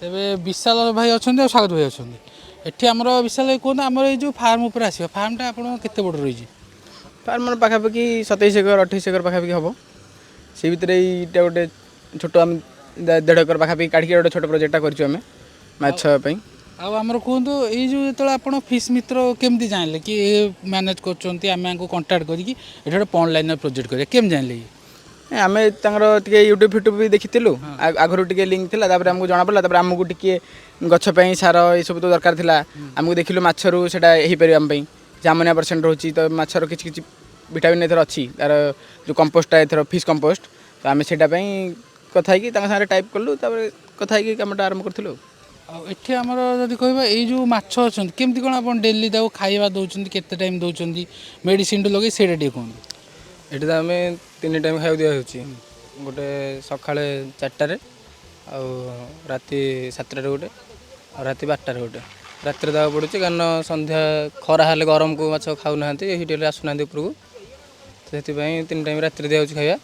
तेबे विशाल भाई अछंती और स्वागत भाई अछंती एठी आमर विशाल भाई कोन आमर ए जो फार्म ऊपर आसीबा फार्मटा आपण केते बड़ रही छी फार्म पाखापाखि 27 एकर 28 एकर पाखापाखि हम से भितर यहाँ गोटे छोट आम 1.5 एकर पाखापाखि काढ़ी गोटे छोट प्रोजेक्टा करें माछापी आमर कहतु ये जो जो आप फिश मित्र केमती जानले कि मैनेज कर कंटाक्ट करके गोटे पॉन्ड लाइनर प्रोजेक्ट करें केम जानले आम यूट्यूब फ्यूट्यूब भी देखी आगुरी टे लिंक थी आमको जना पड़ा आमको टे गछपाई सार ये सब तो दरकार था आमको देखिलु मछरू से हो पार आम जामनिया परसेंट रोचे तो मछर कि विटामिन एथर अच्छी तार जो कंपोस्टा एथर फिश कंपोस्ट तो आम से कथा सारे टाइप कलु कथा कमटा आरंभ करूँ। एठी आमर जदि कहबा ए जो माछ अछन केमती कोन आपन डेली दाउ खाइबा दउछन केते टाइम दउछन मेडिसिन लगे सेटा टे कोन एठी तो आम 3 टाइम खाइबा दिया होची गोटे सकाळे 4टारे आ राति 7टारे गोटे आ राति 12टारे गोटे राति दावा पड़ुची कारण संध्या खरा हेले गरम को माछ खाउ नाहंती हिटेले आसु नाहंती उपरको से 3 टाइम राति दिया होची खाइबा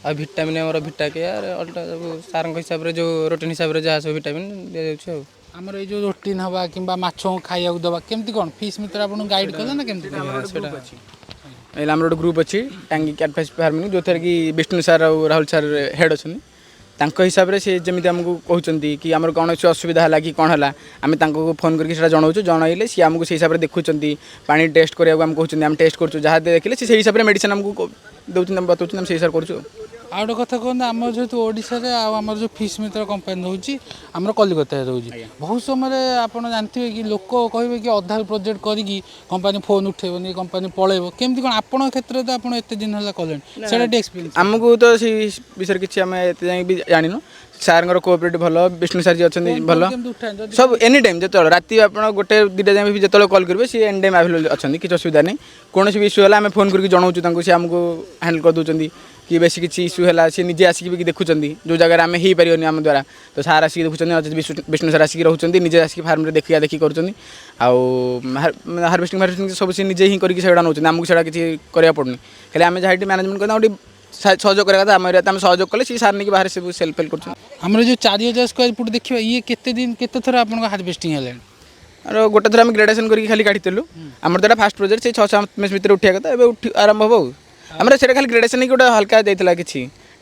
आ विटामिन हमर विटा के अल्टा सार हिसाब रे जो रूटीन हिसाब रे जहाँ सब विटामिन दिया जाउची आमर ए जो रूटीन हवा किंबा माछो खाइया दबा केमती कोन फिश मित्र आपन गाइड कला ना केमती सेटा एला हमर ग्रुप अछि टांगी कैट फिश फार्मिंग जो थर कि विष्णु सर और राहुल सर हेड अछन तांको हिसाब रे से जमिति हमको कहउचंती कि हमर कोन असुविधा हला कि कोन हला आमे तांको फोन करके सेटा जणाउछु जणाइले से हमको से हिसाब रे देखुचंती पानी टेस्ट करिया हम कहउचंती हम टेस्ट करछु जहाँ देखिले से हिसाब रे मेडिसिन हमको दउचंती हम बताउचंती हम से हिसाब करछु। आ गोटे कथा कहते आम जेहतु ओडिशा रे आमर जो फिश मित्र कंपनी रोचे आमर कलिकता रोचे बहुत समय आप जानते कि लोक कहे कि अधा प्रोजेक्ट करी कंपनी फोन उठेबनी कंपनी पलैब केमती कौन आपण क्षेत्र तो आप एत दिन है कले एक्सपीरियंस आमको तो से विषय किसी आम एत भी जान सार कोऑपरेटिव भल विष्णु सर जी अच्छा भल सब एनी टाइम जो राति आप गोटे 2टा जाए जो कॉल करेंगे सी एनी टाइम आवेलेबल अच्छा किसी असुविधा नहीं कौन भी इश्यू है आम फोन करके जनाऊँ सी आमको हैंडल कर दूसरी कि बेसी किसी इश्यू है सी निजे आसिक भी देखुं जो जगह आम हो पारे आम द्वारा तो सार आसिक देखुं विष्णु सर आसिक रोच निजे आसिक फार्म में देखा देखी कर हार्वेस्टिंग सब सी निजे ही करके नौकरी आमको से किसी कराया पड़नी खाली आम जहाँ मैनेजमेंट करना गोटे सहयोग करा आम सहयोग कले सी सार नहीं बाहर सब सेल्फ हेल्प कर जो 4000 स्क्वायर फुट देखिए ये केते दिन केते थर आपन हार्वेस्टिंग है और गोटे थर आम ग्रेडेसन करके खाली काटिलु आमर तो फास्ट प्रोजेक्ट से 6 मास भितर उठा कथा ए आरंभ हम आमर से खाली ग्रेडेसन गोटे हल्का जाता कि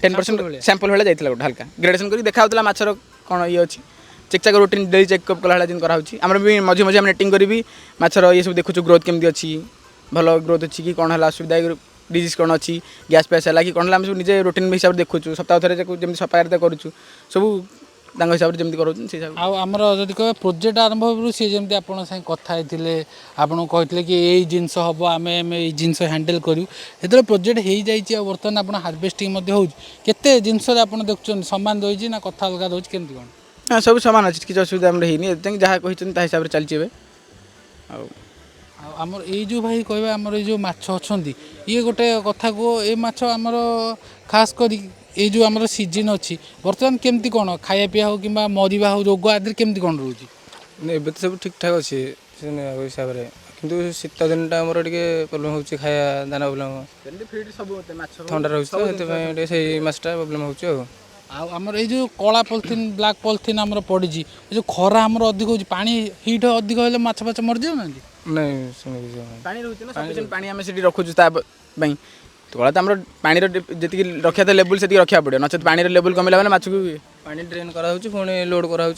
10% सैंपल भाई जाता गोटे हल्का ग्रेडेसन कर देखा माछर कौन ये अच्छी चेक चाक रूटीन डेली चेकअप कला जिन कराऊँगी आम भी मझे मझे आम नेटिंग करी माछर ये सब देखु ग्रोथ केमती अच्छी भल ग्रोथ अच्छी कि कौन है असुविधा डिजीज कौन अच्छी गैस पैस है कि कौन आम सब निजे रूटीन हिसाब से देखुँ सप्ताह थे जमी सफाई करूँ सब हिसाब से जमी करमर जब कह प्रोजेक्ट आरंभ सी जमी आप कथा आपको कहते कि यही जिनस हम आम जिनस हैंडल करूँ जो प्रोजेक्ट हो जाए बर्तमान आप हार्वेस्टिंग केते जिनस देखुं सामान दे ना कथा अलग दूसरी केमती कौन हाँ सब सामान अच्छी किसी असुविधा होनी जहाँ कही हिसाब से चलती आमर ये जो भाई कह आमर ये माछ अच्छा ये गोटे कथा को ये माछ आमर खास कर ये जो आमर सीजन अच्छी बर्तमान केमती कौन खाया पीया हो कि मरवा हो रोग आदि केमती कौन रोचे एवं तो सब ठीक ठाक अच्छे हिसाब से किंतु शीत दिन आम प्रोब्लेम हो खाया दाना प्रोब्लेम थंडा रोचे से मासटा प्रोब्लेम हो आमर ये जो कला पॉलिथिन ब्लैक पॉलिथिन आमर पड़ी जो खरा आमर अधिक हो पानी हिट अधिक हेल्ले माछ फाछ मर जाऊना नहीं पानी रोचे पानी आम से रखुँ कला तो पानी जी रखा था लेवल से रखा पड़े नचेत पानी लेवल कमिला मैंने माछ को पानी ड्रेन कराऊँ पुणी लोड कराऊँ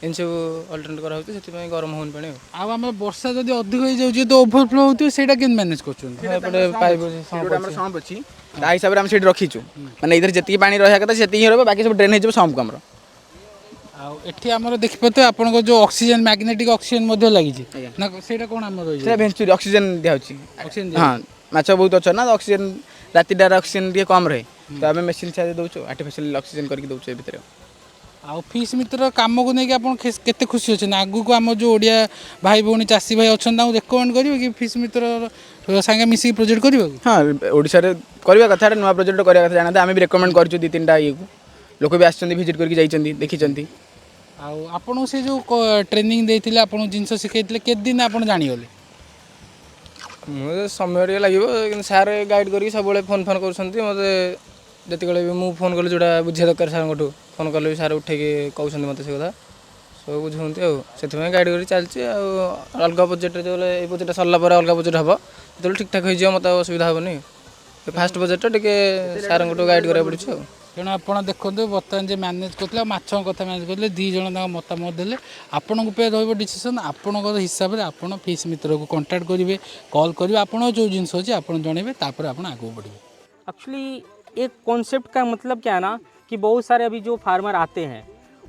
इन सब अल्टरनेट कराऊँ से गरम होनी पानी आम वर्षा जब अधिक हो जाए तो ओवरफ्लो होती है के मैनेज कर सम्प अच्छी हिसाब से आम रखीचु मैंने इधर जी पानी रहा था से बाकी सब ड्रेन हो सम्प आम एठी आमर देखिपे आपन जो ऑक्सीजन मैग्नेटिक ऑक्सीजन लगी ना सेटा कोन आमर भेंचुरी ऑक्सीजन दिया ऑक्सीजन हाँ माछ बहुत अच्छा ना ऑक्सीजन राति डार ऑक्सीजन टे कम रहे तो आम मेसीन से दौचु आर्टिफिशियल ऑक्सीजन करके दौचु भितर आ फिश मित्र काम को लेकिन आप केते खुशी अच्छे आगू को आम जो ओडिया भाई भौणी चाषी भाई अच्छा रेकमेंड करेंगे कि फिश मित्र सागे मिसिक प्रोजेक्ट कर हाँ ओडिशा रे करवा कथा नुआ प्रोजेक्ट करवा कथा जानते आम भी रेकमेंड कर 2-3टा ये लोक भी आसछन्ती विजिट करके जाइछन्ती देखिछन्ती आउ आपन से जो ट्रेनिंग देथिले आपन जिंस सिखैथिले के दिन आपन जानि गले मुझे समय टे लगे सार गाइड करके सब फोन फोन कर मत जिते भी मुझे फोन कल जोड़ा बुझे दरकार सार फोन कले भी सार उठे कहते मत से कथा सब बुझे से गाइड कर चलती अलग बजेट जो ये बजेट सरला अलग बजेट हम जो ठीक ठाक हो मत असुविधा हेनी फास्ट बजेट टे सार गाइड करा पड़े तेणु आप देखो बर्तमान जो मैनेज करते माछ कथा मैनेज करते दुई जन मतामत देले आपण रही डिसीजन आपण हिसाब से आप फिश मित्र को कांटेक्ट करेंगे कॉल करेंगे आपड़ जो जिनस अच्छे आप जनइबे आगे बढ़े। एक्चुअली एक कॉन्सेप्ट का मतलब क्या है ना कि बहुत सारे अभी जो फार्मर आते हैं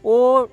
वो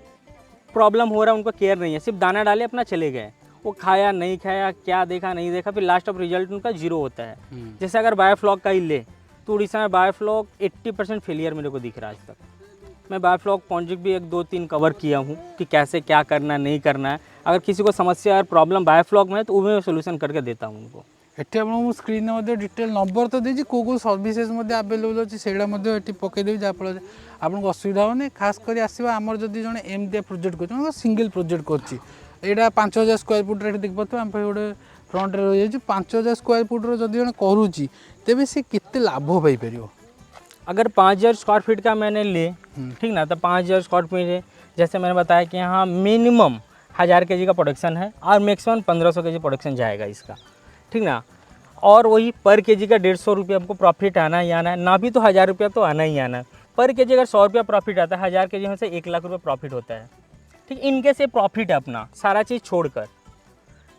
प्रॉब्लम हो रहा है, उनको केयर नहीं है, सिर्फ दाना डाले अपना चले गए, वो खाया नहीं खाया क्या देखा नहीं देखा, फिर लास्ट ऑफ रिजल्ट उनका जीरो होता है। जैसे अगर बायोफ्लॉक का ही ले तो उड़ीसा में बायोफ्लॉक 80% फेलियर मेरे को दिख रहा है आज तक। मैं बायोफ्लॉक प्रोजेक्ट भी 1-2-3 कवर किया हूँ कि कैसे क्या करना है नहीं करना है। अगर किसी को समस्या और प्रॉब्लम बायोफ्लॉक में है तो वो मैं सोल्यूशन करके देता हूँ उनको। एटी आप स्क्रीन में डिटेल नंबर तो देती कौ सर्विसेज आवेलेबल अच्छी से पकईदेवी जहाँफल आपको असुविधा होनी। खास कर आसवा आमर जदि जन एमती प्रोजेक्ट कर सिंगल प्रोजेक्ट कर 5000 स्क्वायर फुट देख पाते आम गोटे फ्रंट रही है 5000 स्क्वायर फुट्र जब जन करुच्ची तेज सी के लाभ पाइपर। अगर 5000 स्क्वायर फीट का मैंने ले ठीक ना, तो 5000 स्क्वायर फीट जैसे मैंने बताया कि यहाँ मिनिमम 1000 kg का प्रोडक्शन है और मैक्सिमम 1500 kg प्रोडक्शन जाएगा इसका, ठीक ना। और वही पर केजी का 150 रुपये हमको प्रॉफिट आना ही आना है, ना भी तो 1000 रुपया तो आना ही आना है। पर केजी अगर 100 रुपया प्रॉफिट आता है, 1000 kg में से 1 लाख रुपये प्रॉफिट होता है, ठीक। इनके से प्रॉफिट है अपना सारा चीज़ छोड़कर,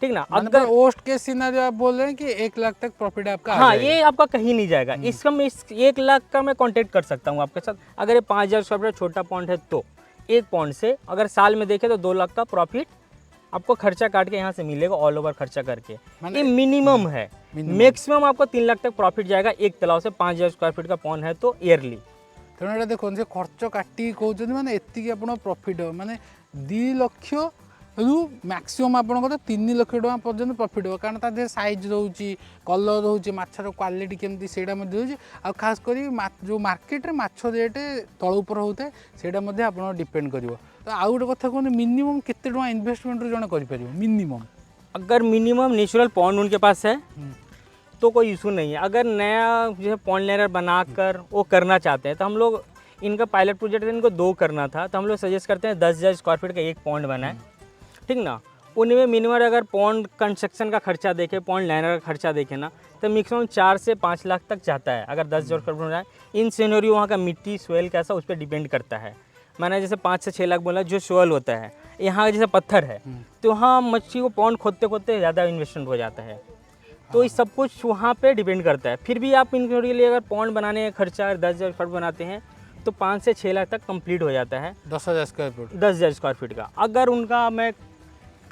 ठीक ना। अगर वर्स्ट केस सिनेरियो आप बोल रहे हैं कि 1 लाख तक प्रॉफिट आपका हाँ, ये आपका कहीं नहीं जाएगा। इसका मैं 1 लाख का मैं कॉन्टेक्ट कर सकता हूँ आपके साथ। अगर ये 5000 स्क्वायर फीट छोटा पॉइंट है तो एक पॉइंट से अगर साल में देखें तो 2 लाख का प्रॉफिट आपको खर्चा काट के यहाँ से मिलेगा, ऑल ओवर खर्चा करके। ये मिनिमम है, मैक्सिमम आपको 3 लाख तक प्रॉफिट जाएगा एक तालाब से। 5000 स्क्वायर फीट का पॉन्ड है तो ईयरली। तेणु ये देखो खर्च काटी कहते मैंने एति आप प्रॉफिट हो माने 2 लाख रु मैक्सिमम आपको 3 लाख टका पर्यटन प्रॉफिट हो, कारण तादे साइज रोचे कलर रोचे माछर क्वालिटी केमती से आ खास करी जो मार्केट रे माछ रेट तल ऊपर होता है से आप डिपेंड कर। तो आउ गोटे कथा कहते मिनिमम केते टका इन्वेस्टमेंट जन कर मिनिमम। अगर मिनिमम नेचुरल पॉन्ड उनके पास है तो कोई इशू नहीं है। अगर नया जो पॉन्ड लेयर बनाकर वो करना चाहते हैं तो हम लोग इनका पायलट प्रोजेक्ट इनको 2 करना था, तो हम लोग सजेस्ट करते हैं 10,000 स्क्वायर फीट का एक पॉन्ड बनाए, ठीक ना। उनमें मिनिमम अगर पॉन्ड कंस्ट्रक्शन का खर्चा देखें, पॉन्ड लाइनर का खर्चा देखें ना, तो मैक्सिमम 4 से 5 लाख तक जाता है अगर 10,000 स्क्वायर फीट बनाए। इन सीनरियो वहाँ का मिट्टी सोयल कैसा उस पर डिपेंड करता है। मैंने जैसे 5 से 6 लाख बोला जो सोयल होता है, यहाँ जैसे पत्थर है तो वहाँ मच्छी को पॉन्ड खोदते खोदते ज़्यादा इन्वेस्टमेंट हो जाता है। तो ये सब कुछ वहाँ पे डिपेंड करता है। फिर भी आप इनके लिए अगर पॉन्ड बनाने का खर्चा 10,000 स्क्वायर बनाते हैं तो 5 से 6 लाख तक कंप्लीट हो जाता है 10,000 स्क्वायर फीट 10,000 स्क्वायर फीट का। अगर उनका मैं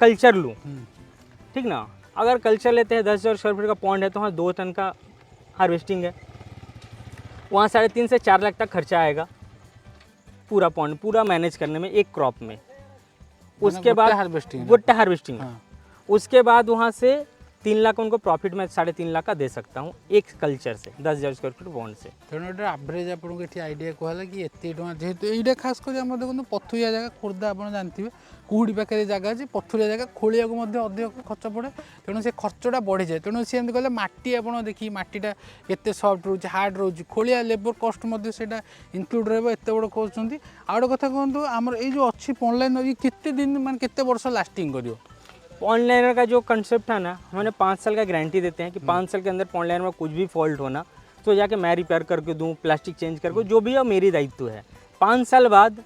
कल्चर लूँ, ठीक ना, अगर कल्चर लेते हैं 10,000 स्क्वायर फीट का पॉन्ड है तो वहाँ 2 टन का हार्वेस्टिंग है, वहाँ 3.5 से 4 लाख तक खर्चा आएगा पूरा पॉन्ड पूरा मैनेज करने में एक क्रॉप में। उसके बाद गुट्टा हार्वेस्टिंग, उसके बाद वहाँ से 3 लाख उनको प्रॉफिट में 3.5 लाख का दे सकता हूँ एक कल्चर से 10,000 स्क्वायर फीट बॉन्ड से। तेणु एवरेज आपको ये आइडिया कहला कि एत जेहतु ये खास कर देखो पथुरिया जगह खोर्धा आप जानते हैं कुहुड़ी पाखे जगह अच्छे पथुरिया जगह खोलिया अधिक खर्च पड़े, तेणु से खर्चटा बढ़ी जाए। तेणु सी कहले माटी आप देखिए माटीटा केते सफ्ट रोचे हार्ड रोचे खोलिया लेबर कस्ट इनक्लूड रत बड़ कर। आउ गोटे कथा कहूँ आमर ये जो अच्छी ऑनलाइन ये केते दिन मान केते वर्ष लास्टिंग करियो। पॉन्ड लाइनर का जो कंसेप्ट है ना, हमें 5 साल का गारंटी देते हैं कि 5 साल के अंदर पॉन्ड लाइनर में कुछ भी फॉल्ट होना तो जाके मैं रिपेयर करके दूँ, प्लास्टिक चेंज करके, जो भी है मेरी दायित्व है। 5 साल बाद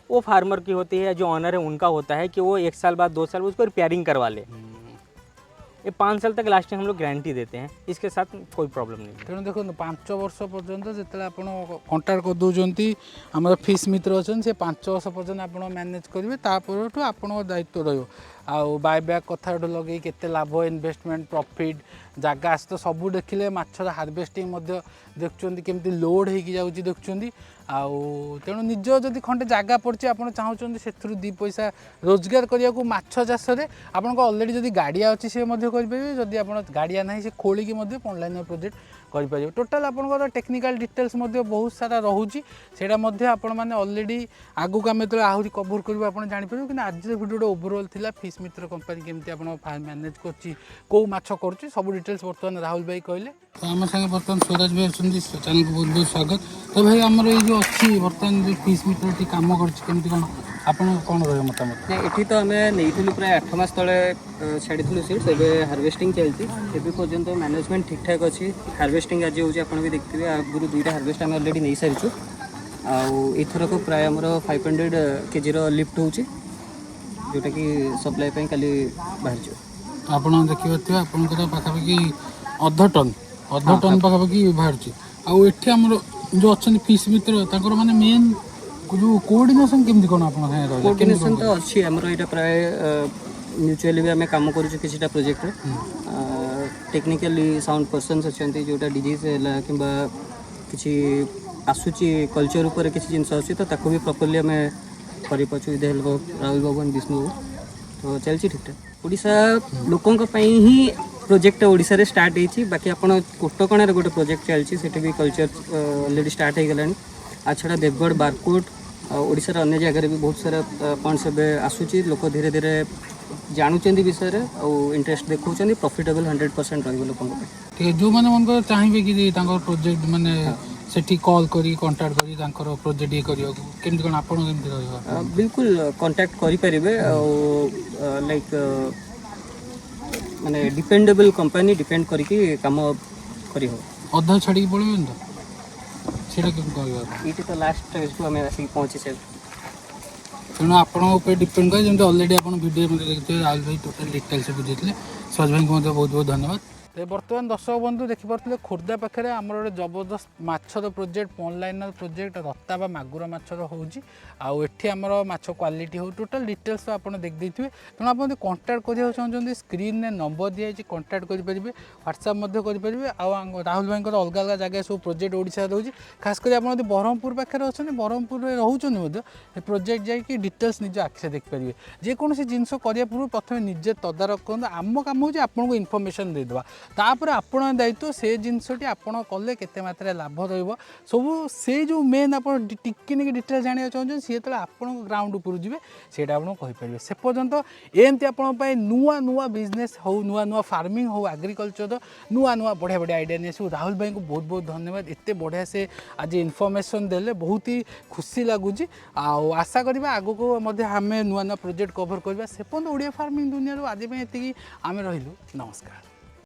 वो फार्मर की होती है, जो ऑनर है उनका होता है कि वो 1 साल बाद 2 साल उसको रिपेयरिंग करवा ले। ये 5 साल तक लास्टिंग हम लोग गारंटी देते हैं, इसके साथ कोई प्रॉब्लम नहीं। तेणु देखो 5 वर्ष पर्यंत जिते आप कंटाक्ट कर दूसरी आम फिश मित्र अच्छे से 5 वर्ष पर्यंत आप मैनेज करेंगे, तापर आप दायित्व रही आउ बायबैक कथा लगे केते लाभ इन्वेस्टमेंट प्रॉफिट जगह आस तो सबू देखिले माछर हार्वेस्टिंग देखुं केमती लोड होगी जाऊँगी देखुं। आउ तेणु निज जदि खंडे जगह पड़ी आप चाहते से 2 पैसा रोजगार करने को माछ चाष आपको अलरेडी जदि गाड़िया अच्छी सी करेंगे, जदि आप गाड़िया ना से खोलिकी पॉन्ड लाइनर प्रोजेक्ट करें टोटाल आपंकर टेक्निकल डिटेल्स बहुत सारा रोचे से ऑलरेडी आगू आम जो आहरी कभर करूँ आप जापर कि आज भिडियो ओवरऑल था फिश मित्र कंपनी केमती आप मैनेज कर कौ माछ कर सब डिटेल्स बर्तमान राहुल भाई कहले तो आम संगे बर्तमान स्वराज भाई अच्छे चैनल को बहुत बहुत स्वागत तो भाई आमर ये जो अच्छी बर्तमान जो फिश मित्र कम करमती कौन आप कौन रहे मतामत ये तो आम नहीं प्राय 8 मास तले छाड़ी सीड्स एवं हार्वेस्टिंग चलती एवं पर्यंत मैनेजमेंट ठीक ठाक अच्छी हार्वेस्टिंग आज होती आप भी देखते आगुरी 2टा हार्वेस्ट आम अलरेडी नहीं सारी आईथरक प्राय आमर 500 kg लिफ्ट होची जोटा कि सप्लाई काली बाहर आप देखिए आपंकर पाखापाखि अध टन पाखापाखि बाहर आमर जो अच्छा फिश मित्र माने मेन जो कोऑर्डिनेशन केमती कोन आपन है कोऑर्डिनेशन तो अच्छी हमरो एटा प्राय म्यूचुअली भी आम काम करूँ किसी प्रोजेक्ट टेक्निकली साउंड पर्सन्स अच्छा जोटा डिजीज है कि किसी आसूची कल्चर उपर किसी जिनस अच्छी तो ताको भी प्रॉपर्ली आम करें with help of Rahul Babu and Vishnu तो चलती ठीक ठाक ओडिशा लोकों ही प्रोजेक्ट ओडिशा रे स्टार्ट होती बाकी आपन कोटकणार गोटे प्रोजेक्ट चलती से भी कल्चर ऑलरेडी स्टार्ट हो गलानी आ छड़ा देवगढ़ बारकोट ओडिशा अन्य जगह भी बहुत सारा पॉइंट्स आसूची लोक धीरे धीरे जानुचंदी विषय और इंटरेस्ट देखौचंदी प्रॉफिटेबल 100% रहइबो लोकन ठीक है जो माने मन चाहिए कि प्रोजेक्ट माने सेठी कॉल करी कांटेक्ट करी तांकर प्रोजेक्ट ये करियो केमती कोन आपन केमती रहइबो बिल्कुल कांटेक्ट करि परिबे लाइक माने डिपेंडेबल कंपनी डिपेंड करिकि काम करि हो अधा छाड़ी पड़बे तो सेटा केम कहबा इटी तो लास्ट स्टेज को हमें आसी पहुंची से तेणु आपड़ डिपेंड करे जमी अलरेडी आप वीडियो देखते राहुल भाई टोटल डिटेल्स बुझे स्वराज भाई को बहुत बहुत धन्यवाद तो बर्तमान दर्शक बंधु देखिपे खोर्धा पाखे आम गोटे जबरदस्त माछर प्रोजेक्ट ऑनलाइन प्रोजेक्ट रत्ता बा मागुर माछर होठी आमर माछ क्वालिटी हो टोटल डिटेल्स तो आप देखिए तेणु आप कंटाक्ट करा चाहते स्क्रीन में नंबर दिखाई कंटाक्ट करेंगे ह्वाट्सअप करेंगे राहुल भाई अलग अलग जगह सब प्रोजेक्ट ओडिशा रोचे खास कर आप ब्रह्मपुर पाखे अच्छा ब्रह्मपुर में रोचे प्रोजेक्ट जाकि डिटेल्स निज आखि देखिपारे जेकोसी जिनस करने पूर्व प्रथम निजे तदारख करूँ आम काम हो आपको इनफर्मेशन देदेवा तापर आपण दायित्व से जिनसटी आपण कले केते मात्रा लाभ रहिबो सब से जो मेन आप टिके निके डिटेल जानिया चाहछन सी तले आपण ग्राउंड ऊपर जिवे सेटा आपण कहि परिबे से पर्यंत एमती आपण पय नुआ नुआ बिजनेस हो नुआ नुआ फार्मिंग हो एग्रीकल्चर नुआ नुआ बढ़िया बढ़िया आइडिया नेसु राहुल भाई को बहुत बहुत धन्यवाद एते बढ़िया से आज इनफॉरमेशन देले बहुत ही खुशी लगुची आशा करबा आगो को मध्ये हमें नुआ नुआ प्रोजेक्ट कवर करबा से पर्यंत ओडिया फार्मिंग दुनिया रो आज में एतिकी आमे रहिलु नमस्कार।